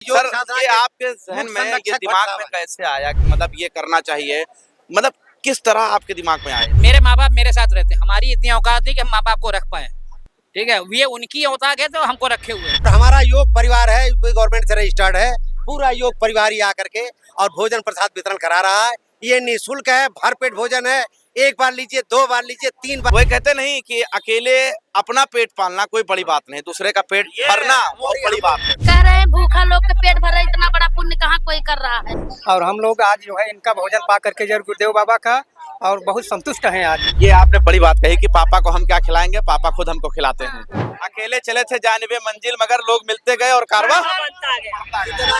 Sir, ये आपके जहन में, ये दिमाग में कैसे आया कि मतलब ये करना चाहिए? मतलब किस तरह आपके दिमाग में आया? मेरे माँ बाप मेरे साथ रहते हैं, हमारी इतनी औकात नहीं कि हम माँ बाप को रख पाए। ठीक है, ये उनकी औकात है तो हमको रखे हुए हैं। हमारा योग परिवार है, गवर्नमेंट से रजिस्टर्ड है। पूरा योग परिवार ही आकर के और भोजन प्रसाद वितरण करा रहा है। ये निःशुल्क है, भरपेट भोजन है। एक बार लीजिए, 2 बार लीजिए, 3 बार। वही कहते नहीं कि अकेले अपना पेट पालना कोई बड़ी बात नहीं, दूसरे का पेट भरना बहुत बड़ी बात है। कह रहे हैं भूखा लोग के पेट भर रहे, इतना बड़ा पुण्य कहाँ कोई कर रहा है। और हम लोग आज जो है इनका भोजन पा करके जय गुरुदेव बाबा का और बहुत संतुष्ट हैं आज। ये आपने बड़ी बात कही कि पापा को हम क्या खिलाएंगे, पापा खुद हमको खिलाते हैं। अकेले चले थे जानिबे मंजिल, मगर लोग मिलते गए और कारवां बनता गया।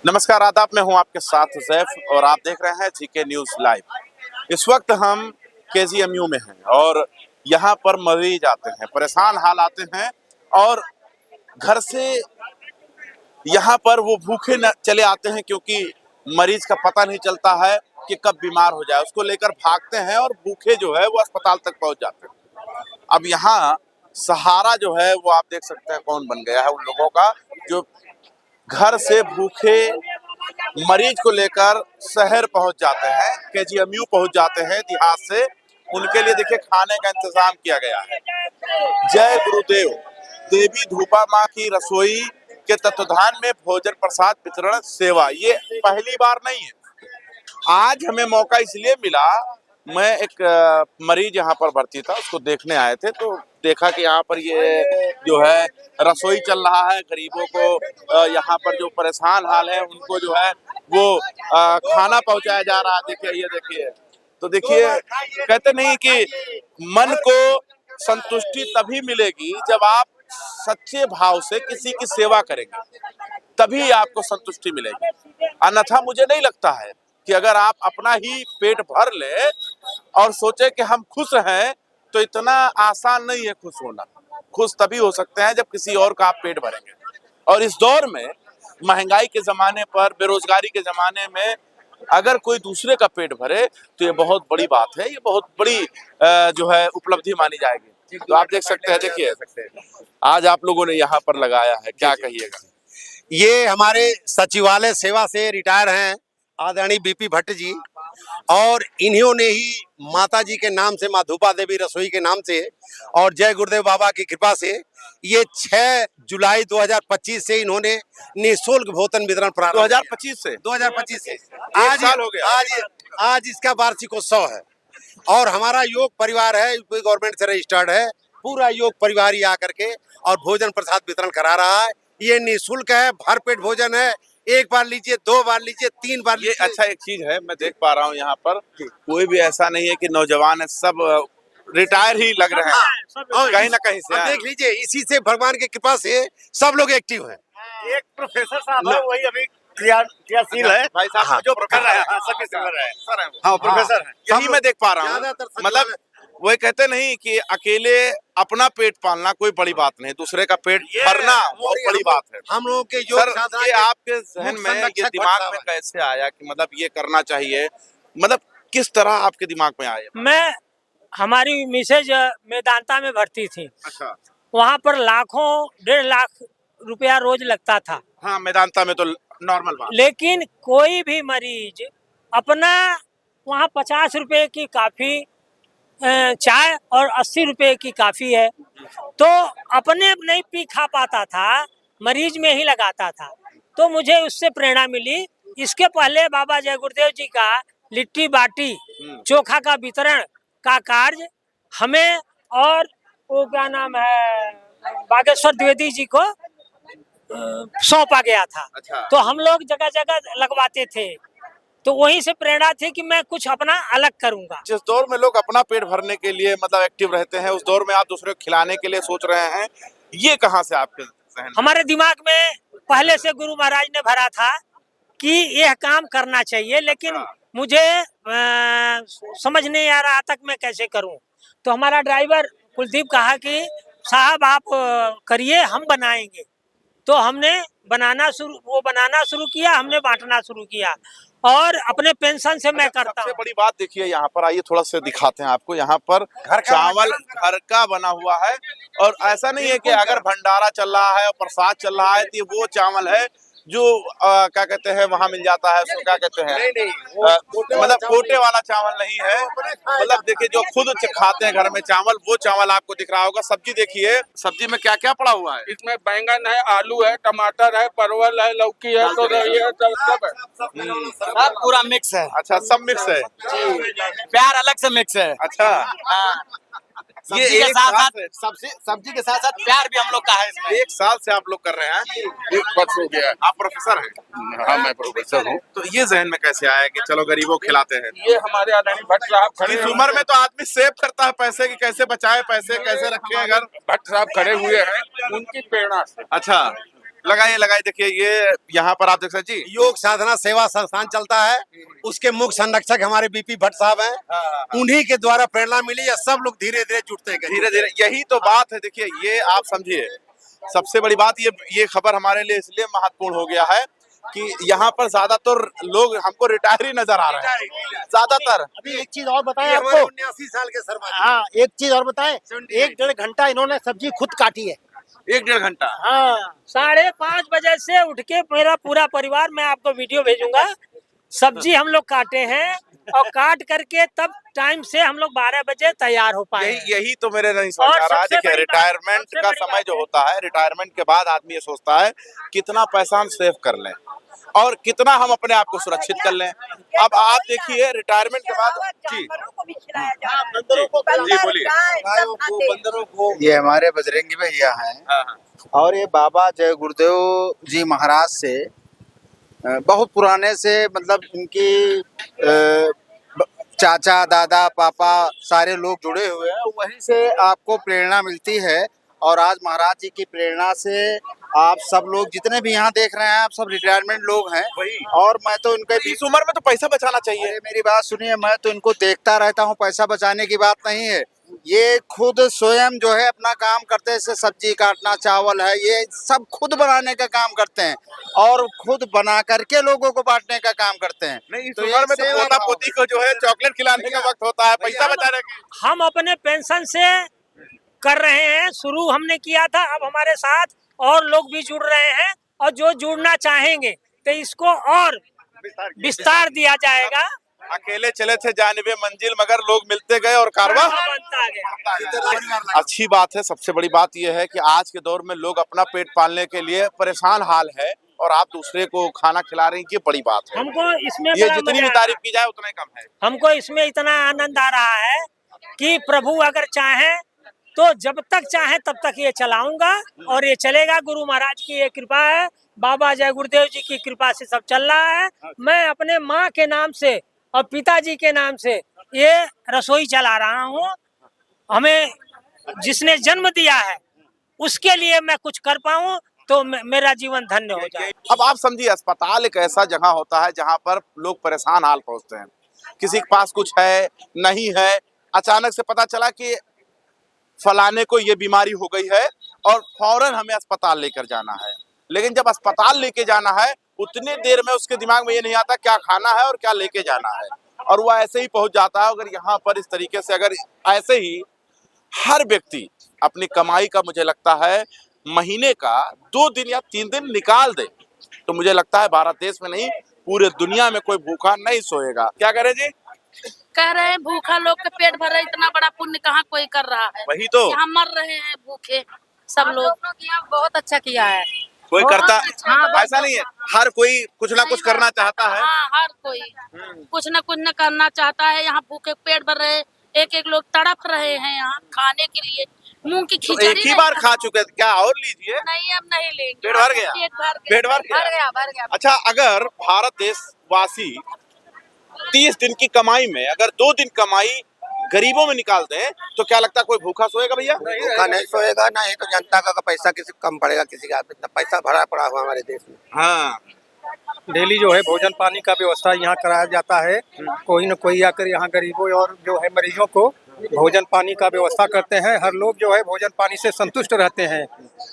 नमस्कार, आदाब, मैं हूं आपके साथ जैफ और आप देख रहे हैं जीके न्यूज लाइव। इस वक्त हम केजीएमयू में हैं और यहाँ पर मरीज आते हैं, परेशान हाल आते हैं और घर से यहाँ पर वो भूखे न चले आते हैं, क्योंकि मरीज का पता नहीं चलता है कि कब बीमार हो जाए। उसको लेकर भागते हैं और भूखे जो है वो अस्पताल तक पहुंच जाते हैं। अब यहाँ सहारा जो है वो आप देख सकते हैं कौन बन गया है उन लोगों का, जो घर से भूखे मरीज को लेकर शहर पहुंच जाते हैं, केजीएमयू पहुंच जाते हैं देहात से। उनके लिए देखिए खाने का इंतजाम किया गया है। जय गुरुदेव देवी धूपा माँ की रसोई के तत्वाधान में भोजन प्रसाद वितरण सेवा, ये पहली बार नहीं है। आज हमें मौका इसलिए मिला, मैं एक मरीज यहाँ पर भर्ती था, उसको देखने आए थे, तो देखा कि यहाँ पर ये जो है रसोई चल रहा है। गरीबों को यहाँ पर जो परेशान हाल है उनको जो है वो खाना पहुँचाया जा रहा है। देखिए, ये देखिए, तो देखिए, कहते नहीं कि मन को संतुष्टि तभी मिलेगी जब आप सच्चे भाव से किसी की सेवा करेंगे, तभी आपको संतुष्टि मिलेगी। अन्यथा मुझे नहीं लगता है कि अगर आप अपना ही पेट भर ले और सोचे कि हम खुश हैं, तो इतना आसान नहीं है खुश होना। खुश तभी हो सकते हैं जब किसी और का आप पेट भरेंगे। और इस दौर में, महंगाई के जमाने पर, बेरोजगारी के जमाने में अगर कोई दूसरे का पेट भरे तो ये बहुत बड़ी बात है, ये बहुत बड़ी जो है उपलब्धि मानी जाएगी। तो आप देख सकते हैं, देखिए आज आप लोगों ने यहाँ पर लगाया है, क्या कहिएगा? ये हमारे सचिवालय सेवा से रिटायर हैं आदरणीय बीपी भट्ट जी, और इन्होंने ही माता जी के नाम से, माँ धूपा देवी रसोई के नाम से और जय गुरुदेव बाबा की कृपा से ये 6 जुलाई 2025 से इन्होंने निःशुल्क भोजन वितरण प्रारंभ 2025 से आज साल हो गया। आज इसका वार्षिकोत्सव है। और हमारा योग परिवार है, गवर्नमेंट से रजिस्टर्ड है। पूरा योग परिवार ही आकर के और भोजन प्रसाद वितरण करा रहा है। ये निःशुल्क है, भरपेट भोजन है। एक बार लीजिए, 2 बार लीजिए, 3 बार लीजिए। अच्छा, एक चीज है, मैं देख पा रहा हूँ यहाँ पर कोई भी ऐसा नहीं है कि नौजवान है, सब रिटायर ही लग रहे हैं कहीं ना कहीं से। देख लीजिए, इसी से भगवान की कृपा से सब लोग एक्टिव हैं। एक प्रोफेसर साहब है, वही अभी क्रियाशील है भाई साहब, जो कर रहे हैं, सबके कर रहे हैं। हाँ, प्रोफेसर है, यही मैं देख पा रहा हूँ। मतलब वही कहते नहीं कि अकेले अपना पेट पालना कोई बड़ी बात नहीं, दूसरे का पेट भरना बहुत बड़ी बात है। हम लोगों के योग सर, ये आपके जहन में, ये दिमाग में कैसे आया कि मतलब ये करना चाहिए? मतलब किस तरह आपके दिमाग में आया? हमारी मिसेज मेदांता में भर्ती थी। अच्छा। वहाँ पर लाखों 1.5 लाख रुपया रोज लगता था। हाँ, मेदांता में तो नॉर्मल बात। लेकिन कोई भी मरीज अपना वहाँ 50 रुपए की काफी चाय और 80 रुपए की काफी है, तो अपने नहीं पी खा पाता था, मरीज में ही लगाता था। तो मुझे उससे प्रेरणा मिली। इसके पहले बाबा जय गुरुदेव जी का लिट्टी बाटी चोखा का वितरण का कार्य हमें और वो क्या नाम है, बागेश्वर द्विवेदी जी को सौंपा गया था। अच्छा। तो हम लोग जगह जगह लगवाते थे, तो वहीं से प्रेरणा थी कि मैं कुछ अपना अलग करूंगा। जिस दौर में लोग अपना पेट भरने के लिए मतलब एक्टिव रहते हैं, उस दौर में आप दूसरे को खिलाने के लिए सोच रहे हैं, ये कहाँ से आपके जहन में? हमारे दिमाग में पहले से गुरु महाराज ने भरा था कि यह काम करना चाहिए, लेकिन मुझे समझ नहीं आ रहा था कि मैं कैसे करूं। तो हमारा ड्राइवर कुलदीप कहा कि साहब आप करिए, हम बनाएंगे। तो हमने बनाना शुरू किया, हमने बांटना शुरू किया और अपने पेंशन से मैं करता सबसे हूँ। बड़ी बात देखिए, यहाँ पर आइए थोड़ा सा दिखाते हैं आपको। यहाँ पर घर का चावल घर का बना हुआ है, और ऐसा नहीं है कि अगर भंडारा चल रहा है और प्रसाद चल रहा है तो ये वो चावल है जो क्या कहते हैं वहां मिल जाता है, उसको क्या कहते हैं, मतलब कोटे वाला चावल नहीं है। मतलब देखिए जो खुद खाते हैं घर में चावल, वो चावल आपको दिख रहा होगा। सब्जी देखिए, सब्जी में क्या क्या पड़ा हुआ है। इसमें बैंगन है, आलू है, टमाटर है, परवल है, लौकी है, तोरई है, सब है। सब पूरा मिक्स है, अच्छा, सब मिक्स है। प्यार अलग से मिक्स है। अच्छा, ये एक एक साथ साल साथ से सब्जी के साथ साथ प्यार भी हम लोग का है इसमें। 1 साल से आप लोग कर रहे हैं। 1 वर्ष हो गया। आप प्रोफेसर हैं? हाँ, मैं प्रोफेसर हूँ। तो ये जहन में कैसे आया कि चलो गरीबों को खिलाते हैं? ये हमारे आदरणीय भट्ट साहब खड़े इस उम्र में तो आदमी सेव करता है पैसे की, कैसे बचाए पैसे, कैसे रखे हैं घर। भट्ट साहब खड़े हुए हैं, उनकी प्रेरणा से। अच्छा, लगाइए देखिए, ये यहाँ पर आप देख सकते हैं जी, योग साधना सेवा संस्थान चलता है, उसके मुख्य संरक्षक हमारे बीपी भट्ट साहब हैं। उन्हीं के द्वारा प्रेरणा मिली है, सब लोग धीरे धीरे जुटते गए। धीरे धीरे, यही तो बात है। देखिए ये आप समझिए, सबसे बड़ी बात ये खबर हमारे लिए इसलिए महत्वपूर्ण हो गया है कि यहाँ पर ज्यादातर लोग हमको रिटायर ही नजर आ रहे हैं, ज्यादातर। अभी एक चीज और बताएं हमारे आपको। 79 साल के सरपंच। हाँ, एक चीज और बताएं, 1-1.5 घंटा इन्होंने सब्जी खुद काटी है। 1-1.5 घंटा। हाँ, 5:30 बजे से उठ के मेरा पूरा परिवार, मैं आपको वीडियो भेजूंगा, सब्जी हम लोग काटे हैं और काट करके तब टाइम से हम लोग 12 बजे तैयार हो पाए। यही तो मेरे नहीं समझ और आ रहा है। सबसे देखिए बड़ी बात- रिटायरमेंट सबसे का बड़ी समय बात जो होता है, रिटायरमेंट के बाद आदमी ये सोचता है कितना पैसा हम सेव कर लें और कितना हम अपने आप को सुरक्षित कर लें। अब आप देखिए रिटायरमेंट के बाद जी जी बोलिए। ये हमारे बजरंगी भैया हैं हाँ, हाँ। और ये बाबा जय गुरुदेव जी महाराज से बहुत पुराने से, मतलब इनकी चाचा दादा पापा सारे लोग जुड़े हुए हैं, वहीं से आपको प्रेरणा मिलती है। और आज महाराज जी की प्रेरणा से आप सब लोग जितने भी यहाँ देख रहे हैं, आप सब रिटायरमेंट लोग हैं। वही। और मैं तो इनके इस उम्र में तो पैसा बचाना चाहिए। अरे मेरी बात सुनिए, मैं तो इनको देखता रहता हूँ, पैसा बचाने की बात नहीं है। ये खुद स्वयं जो है अपना काम करते हैं, जैसे सब्जी काटना, चावल है, ये सब खुद बनाने का काम करते हैं और खुद बना करके लोगों को बांटने का काम करते हैं। नहीं, इस तो उम्र ये में तो सेवा पोता भाव। पोती को जो है चॉकलेट खिलाने का वक्त होता है, पैसा बचाने का। हम अपने पेंशन से कर रहे हैं, शुरू हमने किया था, अब हमारे साथ और लोग भी जुड़ रहे हैं और जो जुड़ना चाहेंगे तो इसको और विस्तार दिया जाएगा। अकेले चले थे जानिबे मंजिल, मगर लोग मिलते गए और कारवां बनता गया। अच्छी बात है। सबसे बड़ी बात यह है कि आज के दौर में लोग अपना पेट पालने के लिए परेशान हाल है और आप दूसरे को खाना खिला रही हैं, ये बड़ी बात है। हमको इसमें ये बड़ा जितनी मजा भी आ तारीफ की जाए उतना ही कम है। हमको इसमें इतना आनंद आ रहा है कि प्रभु अगर चाहे तो जब तक चाहे तब तक ये चलाऊंगा और ये चलेगा। गुरु महाराज की ये कृपा है, बाबा जय गुरुदेव जी की कृपा से सब चल रहा है। मैं अपने माँ के नाम से और पिताजी के नाम से ये रसोई चला रहा हूँ। हमें जिसने जन्म दिया है उसके लिए मैं कुछ कर पाऊँ तो मेरा जीवन धन्य हो जाए। अब आप समझिए, अस्पताल एक ऐसा जगह होता है जहाँ पर लोग परेशान हाल पहुंचते हैं। किसी के पास कुछ है नहीं है, अचानक से पता चला कि फलाने को ये बीमारी हो गई है और फौरन हमें अस्पताल लेकर जाना है। लेकिन जब अस्पताल लेके जाना है उतने देर में उसके दिमाग में ये नहीं आता क्या खाना है और क्या लेके जाना है, और वो ऐसे ही पहुंच जाता है। अगर यहाँ पर इस तरीके से अगर ऐसे ही हर व्यक्ति अपनी कमाई का, मुझे लगता है महीने का 2 दिन या 3 दिन निकाल दे, तो मुझे लगता है भारत देश में नहीं पूरे दुनिया में कोई भूखा नहीं सोएगा। क्या करें जी? कह रहे हैं भूखा लोग का पेट भर रहा है, इतना बड़ा पुण्य कहाँ कोई कर रहा है। वही तो, यहाँ मर रहे हैं भूखे सब लोग। यहाँ बहुत अच्छा किया है। कोई बहुत करता अच्छा, हाँ, बहुत ऐसा नहीं है, हर कोई कुछ ना कुछ करना चाहता है। हाँ, हर कोई कुछ न करना चाहता है। यहाँ भूखे पेट भर रहे, एक एक लोग तड़प रहे हैं यहाँ खाने के लिए। मूंग की तो खिचड़ी एक ही बार खा चुके थे, क्या और लीजिए? नहीं, अब नहीं लेंगे। पेट भर गया? पेट भर गया? भर गया। अच्छा, अगर भारत देशवासी 30 दिन की कमाई में अगर 2 दिन कमाई गरीबों में निकाल दें तो क्या लगता है कोई भूखा सोएगा भैया? भूखा नहीं सोएगा, ना ही तो जनता का पैसा किसी कम पड़ेगा, किसी का इतना पैसा भरा पड़ा हुआ हमारे देश में। हाँ, डेली जो है भोजन पानी का व्यवस्था यहाँ कराया जाता है। कोई न कोई आकर यहाँ गरीबों और जो है मरीजों को भोजन पानी का व्यवस्था करते हैं। हर लोग जो है भोजन पानी से संतुष्ट रहते हैं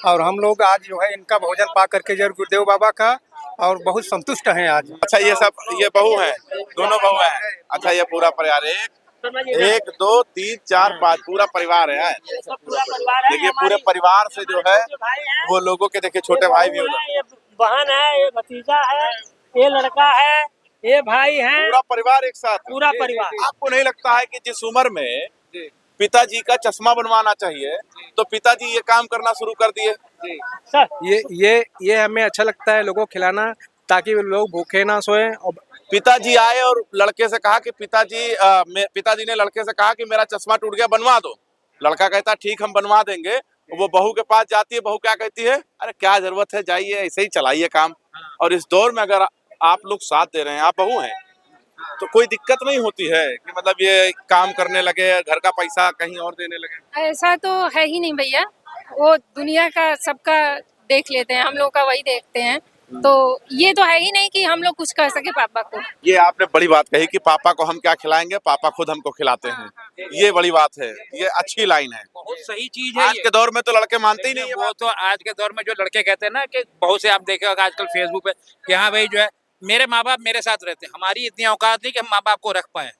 और हम लोग आज जो है इनका भोजन पा करके जय गुरुदेव बाबा का और बहुत संतुष्ट हैं आज। अच्छा ये बहू है, दोनों बहू है। अच्छा ये पूरा परिवार एक दो तीन चार पाँच पूरा परिवार है। पूरा परिवार है। देखिए पूरे परिवार से जो है वो लोगों के देखिए छोटे भाई भी उधर, ये बहन है, ये भतीजा है, ये लड़का है, ये भाई है, पूरा परिवार एक साथ। पूरा परिवार। आपको नहीं लगता है कि जिस उम्र में पिताजी का चश्मा बनवाना चाहिए तो पिताजी ये काम करना शुरू कर दिए? सर ये हमें अच्छा लगता है लोगों को खिलाना, ताकि लोग भूखे ना सोए। और पिताजी आए और लड़के से कहा कि पिताजी ने लड़के से कहा कि मेरा चश्मा टूट गया, बनवा दो। लड़का कहता ठीक हम बनवा देंगे। वो बहू के पास जाती है, बहू क्या कहती है, अरे क्या जरूरत है, जाइए ऐसे ही चलाइए काम। और इस दौर में अगर आप लोग साथ दे रहे हैं, आप बहू हैं, तो कोई दिक्कत नहीं होती है कि मतलब ये काम करने लगे, घर का पैसा कहीं और देने लगे? ऐसा तो है ही नहीं भैया, वो दुनिया का सबका देख लेते हैं, हम लोग का वही देखते हैं। तो ये तो है ही नहीं कि हम लोग कुछ कर सके पापा को। ये आपने बड़ी बात कही कि पापा को हम क्या खिलाएंगे, पापा खुद हमको खिलाते हैं। ये बड़ी बात है, ये अच्छी लाइन है, बहुत सही चीज है। आज के दौर में तो लड़के मानते ही नहीं है। वो तो आज के दौर में जो लड़के कहते हैं ना कि बहुत से आप देखे होगा आजकल फेसबुक पे कि हाँ भाई जो है मेरे माँ बाप मेरे साथ रहते हैं, हमारी इतनी औकात नहीं कि हम माँ बाप को रख पाए।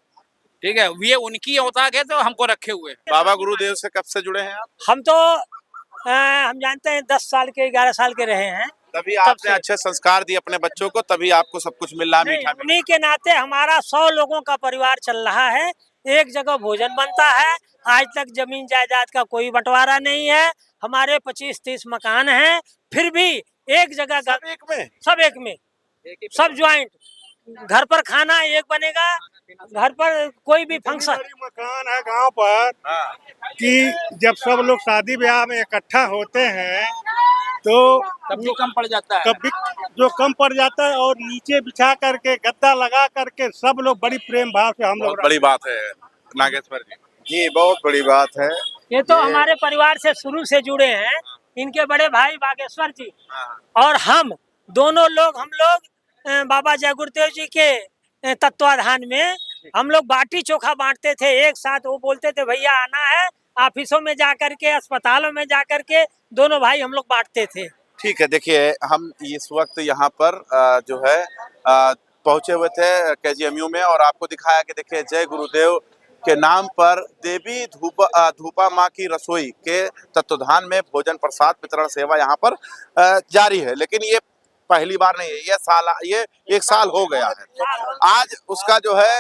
ठीक है, ये उनकी औकात है तो हमको रखे हुए। बाबा गुरुदेव से कब से जुड़े हैं आप? हम तो हम जानते हैं 10 साल के 11 साल के रहे हैं। तभी आपने अच्छे संस्कार दिए अपने बच्चों को, तभी आपको सब कुछ मिल रहा है, मीठा उन्हीं के नाते हमारा 100 लोगों का परिवार चल रहा है। एक जगह भोजन बनता है, आज तक जमीन जायदाद का कोई बंटवारा नहीं है। हमारे 25-30 मकान हैं, फिर भी एक जगह सब एक में, सब ज्वाइंट। घर पर खाना एक बनेगा, घर पर कोई भी फंक्शन। मकान है गांव पर कि जब सब लोग शादी ब्याह में इकट्ठा होते हैं तो कभी कम पड़ जाता है, कभी जो कम पड़ जाता है, और नीचे बिछा करके गद्दा लगा करके सब लोग बड़ी प्रेम भाव से हम लोग। बड़ी बात है नागेश्वर जी। जी बहुत बड़ी बात है। ये तो हमारे परिवार से शुरू से जुड़े हैं। इनके बड़े भाई बागेश्वर जी और हम दोनों लोग, बाबा जय गुरुदेव जी के तत्वाधान में हम लोग बाटी चोखा बांटते थे एक साथ। वो बोलते थे भैया आना है, ऑफिसों में जा करके, अस्पतालों में जा करके दोनों भाई हम लोग बांटते थे। ठीक है, देखिए हम इस वक्त यहाँ पर जो है पहुंचे हुए थे KGMU में, और आपको दिखाया कि देखिए जय गुरुदेव के नाम पर देवी धूपा माँ की रसोई के तत्वाधान में भोजन प्रसाद वितरण सेवा यहाँ पर जारी है। लेकिन ये पहली बार नहीं है, ये 1 साल हो गया है। आज उसका जो है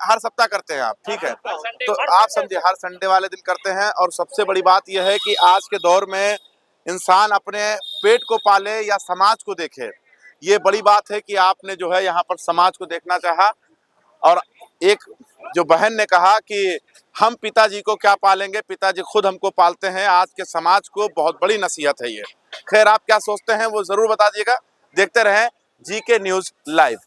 हर सप्ताह करते हैं आप, ठीक है, तो आप समझिए हर संडे वाले दिन करते हैं। और सबसे बड़ी बात यह है कि आज के दौर में इंसान अपने पेट को पाले या समाज को देखे, ये बड़ी बात है कि आपने जो है यहाँ पर समाज को देखना चाहा। और एक जो बहन ने कहा कि हम पिताजी को क्या पालेंगे, पिताजी खुद हमको पालते हैं। आज के समाज को बहुत बड़ी नसीहत है ये। खैर आप क्या सोचते हैं वो जरूर बता दीजिएगा। देखते रहें GK न्यूज़ लाइव।